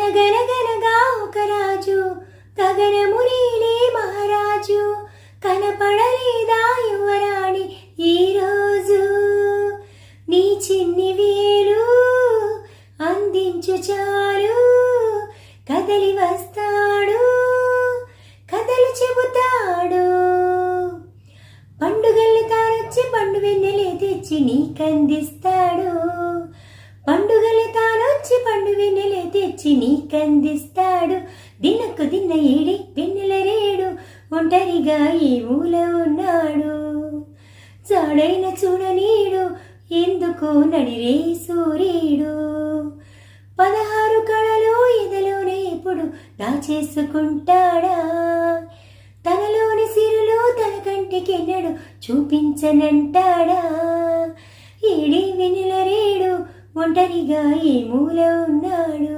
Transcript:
అనగనగనగా ఒక రాజు గగనమునిలే మహారాజు కనపడలేదా యువరాణి ఈరోజు నీ చిన్ని వేలు అందించు చాలు కదలి వస్తాడు కథలు చెబుతాడు పండుగల్ని తానొచ్చి పండు వెన్నెలే తెచ్చి నీకందిస్తాడు పండుగల్ని తానొచ్చి పండు వెన్నెలే తెచ్చి నీకందిస్తాడు దిన్నకు దిన్న ఏడి వెన్నెల రేడు ఒంటరిగా ఈ ఊల ఉన్నాడు జాడైన చూడనీడు ఎందుకు నడిరే సూర్యుడు 16 కళలు ఎదలోనే ఎప్పుడు దాచేసుకుంటాడా తనలోని సిరులు తన కంటికెన్నడు చూపించనంటాడా ఏడి వెన్నెల రేడు ఒంటరిగా ఈ మూల ఉన్నాడు.